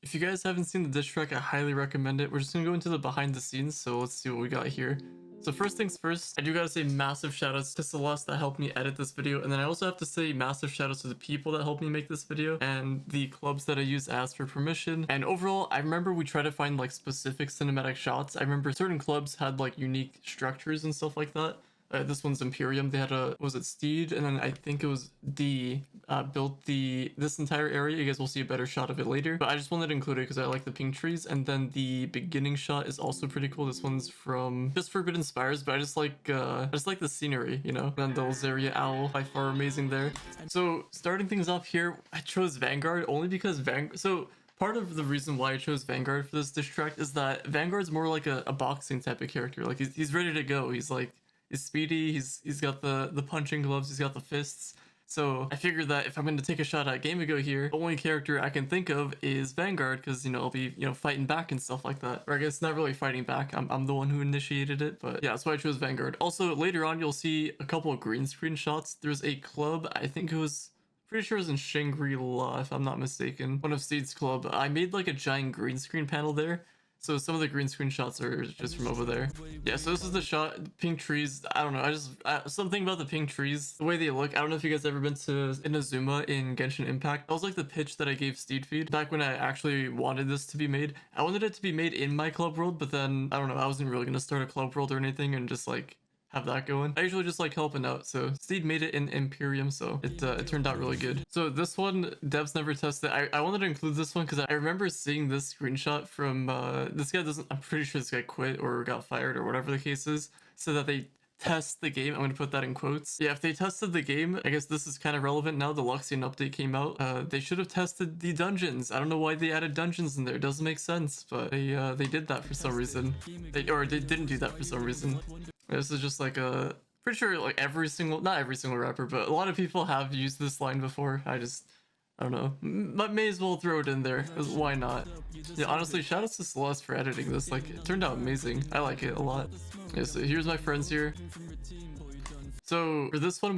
If you guys haven't seen the diss track, I highly recommend it. We're just gonna go into the behind the scenes, so let's see what we got here. So first things first, I do gotta say massive shoutouts to Celeste that helped me edit this video, and then I also have to say massive shoutouts to the people that helped me make this video and the clubs that I use asked for permission. And overall, I remember we tried to find like specific cinematic shots. I remember certain clubs had like unique structures and stuff like that. This one's Imperium. They had a, was it Steed? And then I think it was D built this entire area. You guys will see a better shot of it later. But I just wanted to include it because I like the pink trees. And then the beginning shot is also pretty cool. This one's from just Forbidden Spires, but I just like the scenery, you know. And the Zaria Owl, by far amazing there. So starting things off here, I chose Vanguard only because part of the reason why I chose Vanguard for this diss track is that Vanguard's more like a boxing type of character. Like he's ready to go. He's speedy, he's got the punching gloves, he's got the fists. So I figured that if I'm going to take a shot at Game Ago here, the only character I can think of is Vanguard, because, you know, I'll be, you know, fighting back and stuff like that. Or I guess not really fighting back, I'm the one who initiated it, but yeah, that's why I chose Vanguard. Also, later on, you'll see a couple of green screen shots. There's a club, I think it was, pretty sure it was in Shangri-La, if I'm not mistaken. One of Steed's club. I made like a giant green screen panel there. So some of the green screen shots are just from over there. Yeah, so this is the shot, pink trees. I don't know, something about the pink trees, the way they look. I don't know if you guys ever been to Inazuma in Genshin Impact. That was like the pitch that I gave Steed Feed back when I actually wanted this to be made. I wanted it to be made in my club world, but then, I don't know, I wasn't really gonna start a club world or anything and just like have that going. I usually just like helping out, so Steed made it in Imperium, so it turned out really good. So this one, devs never tested. I wanted to include this one because I remember seeing this screenshot from this guy I'm pretty sure this guy quit or got fired or whatever the case is, so that they test the game. I'm going to put that in quotes. Yeah, if they tested the game, I guess this is kind of relevant now. The Luxian update came out. They should have tested the dungeons. I don't know why they added dungeons in there. It doesn't make sense, but they did that for some reason. They didn't do that for some reason. This is just like a, pretty sure like not every single rapper, but a lot of people have used this line before. I don't know. May as well throw it in there. Why not? Yeah, honestly, shout out to Celeste for editing this. Like, it turned out amazing. I like it a lot. Yeah, so here's my friends here. So for this one,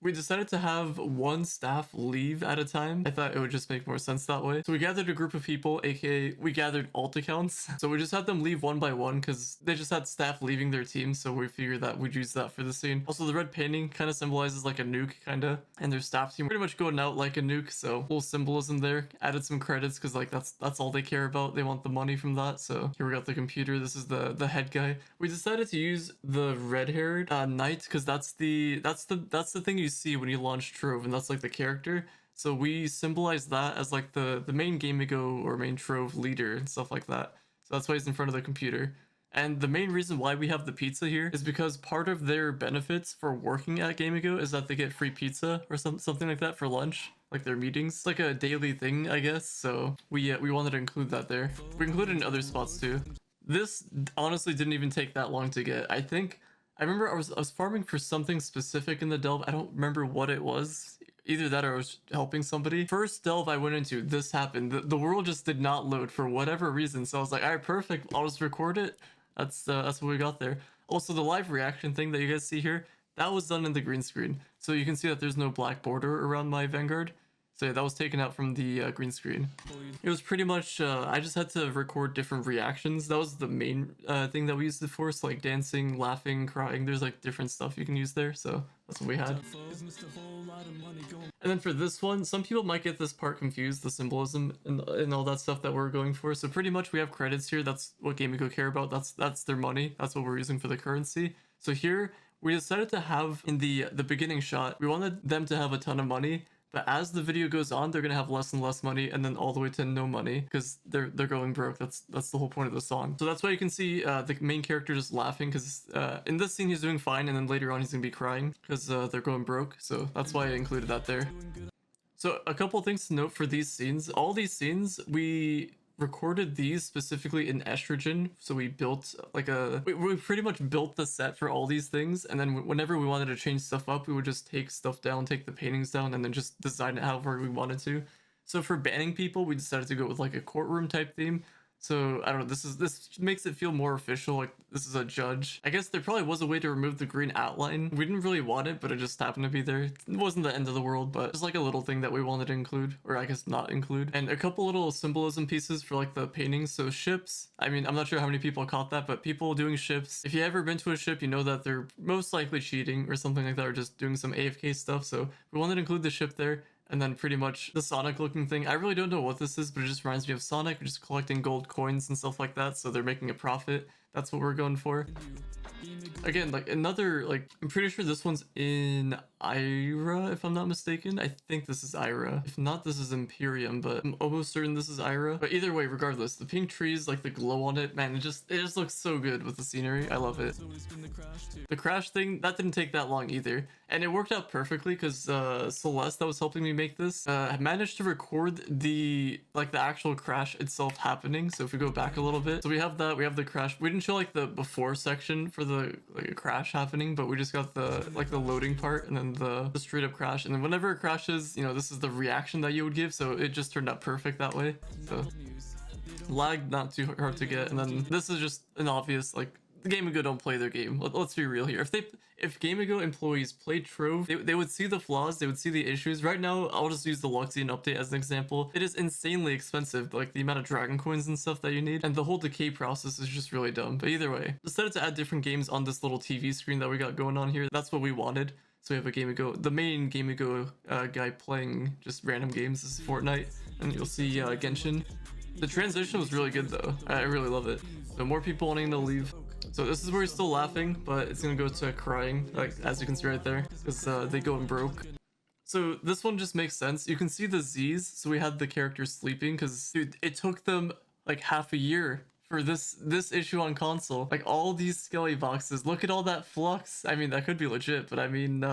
we decided to have one staff leave at a time. I thought it would just make more sense that way. So we gathered a group of people, aka we gathered alt accounts. So we just had them leave one by one because they just had staff leaving their team. So we figured that we'd use that for the scene. Also, the red painting kind of symbolizes like a nuke, kind of. And their staff team pretty much going out like a nuke. So little symbolism there. Added some credits because like that's all they care about. They want the money from that. So here we got the computer. This is the head guy. We decided to use the red-haired knight because that's the thing you see when you launch Trove, and that's like the character. So we symbolize that as like the main Game Ago or main Trove leader and stuff like that. So that's why he's in front of the computer. And the main reason why we have the pizza here is because part of their benefits for working at Game Ago is that they get free pizza or something like that for lunch, like their meetings. It's like a daily thing, I guess. So we wanted to include that there. We included in other spots too. This honestly didn't even take that long to get. I remember I was farming for something specific in the delve. I don't remember what it was. Either that or I was helping somebody. First delve I went into, this happened. The world just did not load for whatever reason. So I was like, all right, perfect. I'll just record it. That's what we got there. Also, the live reaction thing that you guys see here, that was done in the green screen. So you can see that there's no black border around my Vanguard. So yeah, that was taken out from the green screen. It was pretty much, I just had to record different reactions. That was the main thing that we used it for. So like dancing, laughing, crying. There's like different stuff you can use there. So that's what we had. And then for this one, some people might get this part confused, the symbolism and all that stuff that we're going for. So pretty much we have credits here. That's what Game Ago care about. That's their money. That's what we're using for the currency. So here we decided to have in the beginning shot, we wanted them to have a ton of money. But as the video goes on, they're gonna have less and less money, and then all the way to no money because they're going broke. That's the whole point of the song. So that's why you can see the main character just laughing because in this scene he's doing fine, and then later on he's gonna be crying because they're going broke. So that's why I included that there. So a couple things to note for these scenes. All these scenes we recorded these specifically in estrogen, so we built like we pretty much built the set for all these things, and then whenever we wanted to change stuff up, we would just take stuff down, take the paintings down, and then just design it however we wanted to. So for banning people, we decided to go with like a courtroom type theme. So I don't know, this makes it feel more official, like this is a judge. I guess there probably was a way to remove the green outline. We didn't really want it, but it just happened to be there. It wasn't the end of the world, but just like a little thing that we wanted to include, or I guess not include. And a couple little symbolism pieces for like the paintings. So ships, I mean, I'm not sure how many people caught that, but people doing ships, if you ever been to a ship, you know that they're most likely cheating or something like that, or just doing some AFK stuff. So we wanted to include the ship there. And then pretty much the Sonic looking thing. I really don't know what this is, but it just reminds me of Sonic, just collecting gold coins and stuff like that. So they're making a profit. That's what we're going for. Again, like another, like, I'm pretty sure this one's in Ira, if I'm not mistaken. I think this is Ira. If not, this is Imperium, but I'm almost certain this is Ira. But either way, regardless, the pink trees, like the glow on it, man, it just looks so good with the scenery. I love it. The crash thing, that didn't take that long either. And it worked out perfectly because Celeste, that was helping me make this, managed to record the actual crash itself happening. So if we go back a little bit, so we have that, we have the crash. We didn't show like the before section for the crash happening, but we just got the the loading part and then the straight up crash. And then whenever it crashes, you know, this is the reaction that you would give. So it just turned out perfect that way. So lag not too hard to get. And then this is just an obvious, like, the Game & Go don't play their game. Let's be real here. If Game & Go employees played Trove, they would see the flaws, they would see the issues. Right now, I'll just use the Luxian update as an example. It is insanely expensive, like the amount of dragon coins and stuff that you need, and the whole decay process is just really dumb. But either way, decided to add different games on this little TV screen that we got going on here. That's what we wanted. So we have a Game & Go, the main Game & Go guy playing just random games. This is Fortnite, and you'll see Genshin. The transition was really good though. I really love it. So more people wanting to leave. So this is where he's still laughing, but it's gonna go to crying, like as you can see right there, because they go and broke. So this one just makes sense. You can see the Z's. So we had the characters sleeping because, dude, it took them like half a year for this issue on console. Like all these skelly boxes. Look at all that flux. I mean, that could be legit, but I mean,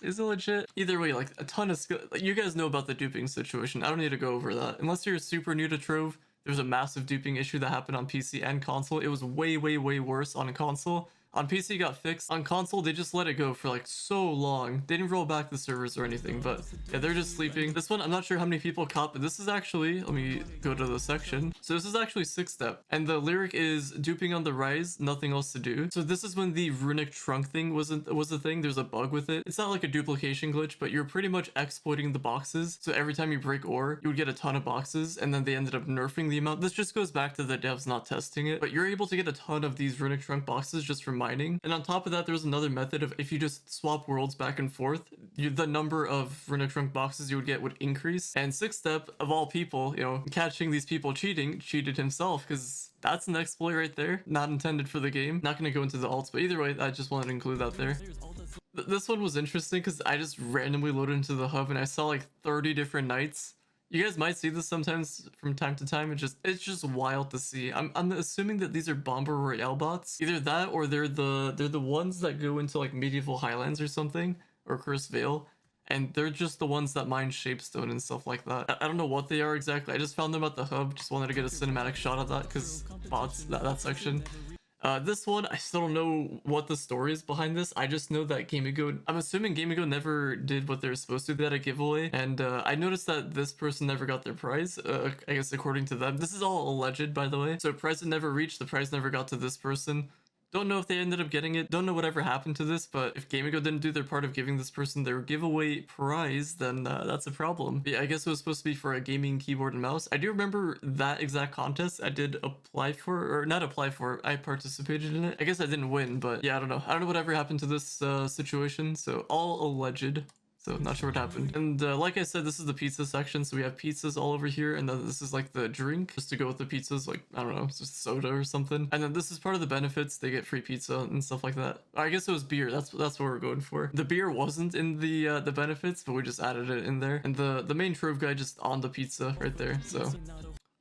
is it legit? Either way, like a ton of skill. Like, you guys know about the duping situation. I don't need to go over that. Unless you're super new to Trove, there was a massive duping issue that happened on PC and console. It was way, way, way worse on console. On PC, it got fixed. On console, they just let it go for like so long. They didn't roll back the servers or anything, but yeah, they're just sleeping. This one, I'm not sure how many people caught, but this is actually, let me go to the section. So this is actually 6-step, and the lyric is duping on the rise, nothing else to do. So this is when the runic trunk thing was a thing. There's a bug with it. It's not like a duplication glitch, but you're pretty much exploiting the boxes. So every time you break ore, you would get a ton of boxes, and then they ended up nerfing the amount. This just goes back to the devs not testing it, but you're able to get a ton of these runic trunk boxes just from mining. And on top of that, there's another method of if you just swap worlds back and forth, the number of runic trunk boxes you would get would increase. And 6-step, of all people, you know, catching these people cheated himself, because that's an exploit right there, not intended for the game. Not gonna go into the alts, but either way, I just wanted to include that there. This one was interesting because I just randomly loaded into the hub and I saw like 30 different knights. You guys might see this sometimes from time to time. It's just wild to see. I'm assuming that these are Bomber Royale bots. Either that or they're the ones that go into like Medieval Highlands or something, or Cursed Vale. And they're just the ones that mine Shapestone and stuff like that. I don't know what they are exactly. I just found them at the hub. Just wanted to get a cinematic shot of that because bots, that section. This one, I still don't know what the story is behind this. I just know that Game & Go, I'm assuming Game & Go never did what they were supposed to. They had a giveaway, and I noticed that this person never got their prize, I guess according to them. This is all alleged, by the way. So prize had never reached, the prize never got to this person. Don't know if they ended up getting it. Don't know whatever happened to this, but if Game & Go didn't do their part of giving this person their giveaway prize, then that's a problem. But yeah, I guess it was supposed to be for a gaming keyboard and mouse. I do remember that exact contest I did apply for, or not apply for, I participated in it. I guess I didn't win, but yeah, I don't know. I don't know whatever happened to this situation, so all alleged. So not sure what happened. And like I said, this is the pizza section. So we have pizzas all over here. And then this is like the drink just to go with the pizzas. Like, I don't know, it's just soda or something. And then this is part of the benefits. They get free pizza and stuff like that. I guess it was beer. That's what we're going for. The beer wasn't in the benefits, but we just added it in there. And the main Trove guy just on the pizza right there. So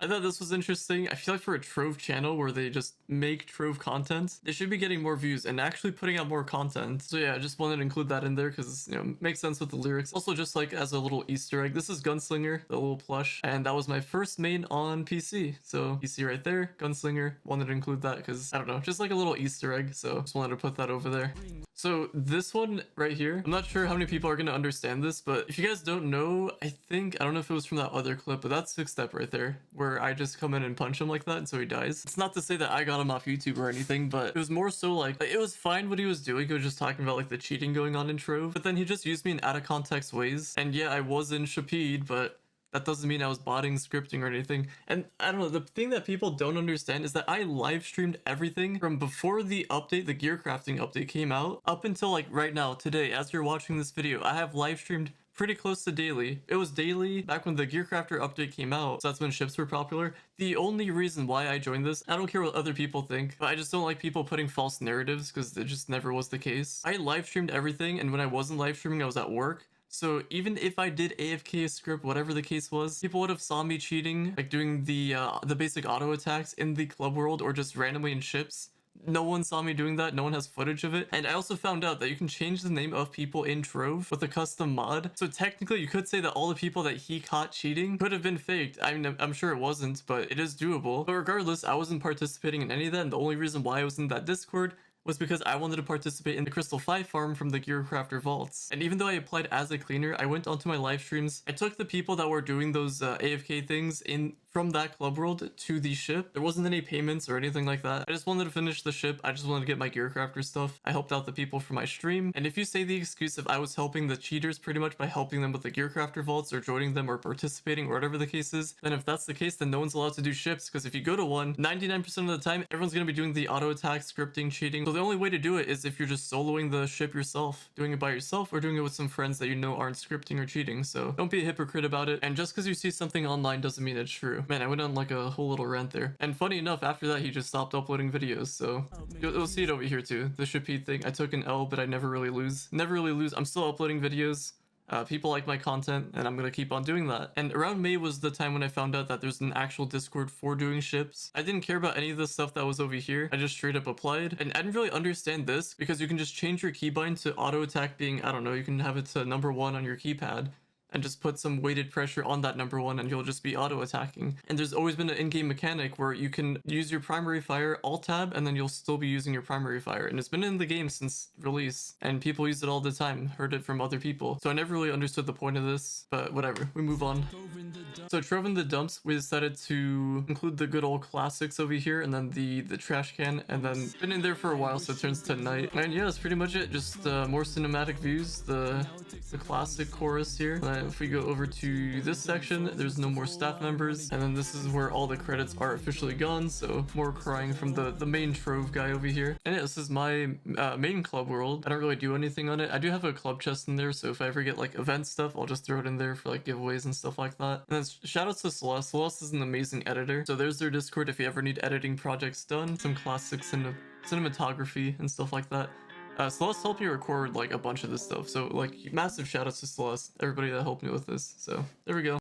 I thought this was interesting. I feel like for a Trove channel where they just make Trove content, they should be getting more views and actually putting out more content. So yeah, I just wanted to include that in there because, you know, makes sense with the lyrics. Also, just like as a little Easter egg, this is Gunslinger, the little plush, and that was my first main on PC. So PC right there, Gunslinger. Wanted to include that because, I don't know, just like a little Easter egg. So just wanted to put that over there. So this one right here, I'm not sure how many people are going to understand this, but if you guys don't know, I don't know if it was from that other clip, but that's 6-step right there, where where I just come in and punch him like that and so he dies. It's not to say that I got him off YouTube or anything, but it was more so like it was fine what he was doing. He was just talking about like the cheating going on in Trove, but then he just used me in out of context ways. And yeah, I was in Shapid, but that doesn't mean I was botting scripting or anything. And I don't know, the thing that people don't understand is that I live streamed everything from before the update, the gear crafting update came out, up until like right now, today, as you're watching this video. I have live streamed pretty close to daily. It was daily back when the Gear Crafter update came out, so that's when ships were popular. The only reason why I joined this, I don't care what other people think, but I just don't like people putting false narratives because it just never was the case. I live streamed everything, and when I wasn't live streaming, I was at work. So even if I did AFK a script, whatever the case was, people would have saw me cheating, like doing the basic auto attacks in the club world or just randomly in ships. No one saw me doing that, no one has footage of it. And I also found out that you can change the name of people in Trove with a custom mod. So technically you could say that all the people that he caught cheating could have been faked. I mean, I'm sure it wasn't, but it is doable. But regardless, I wasn't participating in any of that, and the only reason why I was in that Discord was because I wanted to participate in the Crystal 5 farm from the Gear Crafter vaults. And even though I applied as a cleaner, I went onto my live streams. I took the people that were doing those AFK things from that club world to the ship. There wasn't any payments or anything like that. I just wanted to finish the ship. I just wanted to get my Gear Crafter stuff. I helped out the people for my stream. And if you say the excuse of I was helping the cheaters pretty much by helping them with the Gear Crafter vaults or joining them or participating or whatever the case is, then if that's the case, then no one's allowed to do ships, because if you go to one, 99% of the time, everyone's going to be doing the auto attack, scripting, cheating. So the only way to do it is if you're just soloing the ship yourself, doing it by yourself or doing it with some friends that you know aren't scripting or cheating. So don't be a hypocrite about it. And just because you see something online doesn't mean it's true. Man, I went on like a whole little rant there. And funny enough, after that, he just stopped uploading videos. So you'll see it over here too. The Shapid thing. I took an L, but I never really lose. Never really lose. I'm still uploading videos. People like my content, and I'm gonna keep on doing that. And around May was the time when I found out that there's an actual Discord for doing ships. I didn't care about any of the stuff that was over here. I just straight up applied, and I didn't really understand this because you can just change your keybind to auto attack being, I don't know, you can have it to number 1 on your keypad and just put some weighted pressure on that number 1 and you'll just be auto attacking. And there's always been an in-game mechanic where you can use your primary fire, alt tab, and then you'll still be using your primary fire. And it's been in the game since release, and people use it all the time. Heard it from other people. So I never really understood the point of this, but whatever, we move on. So Trove in the dumps, we decided to include the good old classics over here, and then the trash can, and then been in there for a while, so it turns to night. And yeah, that's pretty much it. Just more cinematic views, the classic chorus here. If we go over to this section, there's no more staff members, and then this is where all the credits are officially gone, so more crying from the main Trove guy over here. And yeah, this is my main club world. I don't really do anything on it. I do have a club chest in there, so if I ever get like event stuff, I'll just throw it in there for like giveaways and stuff like that. And then shoutouts to Celeste. Celeste is an amazing editor, so there's their Discord if you ever need editing projects done, some classic cinematography and stuff like that. Celeste helped me record like a bunch of this stuff, so like massive shoutouts to Celeste, everybody that helped me with this. So there we go.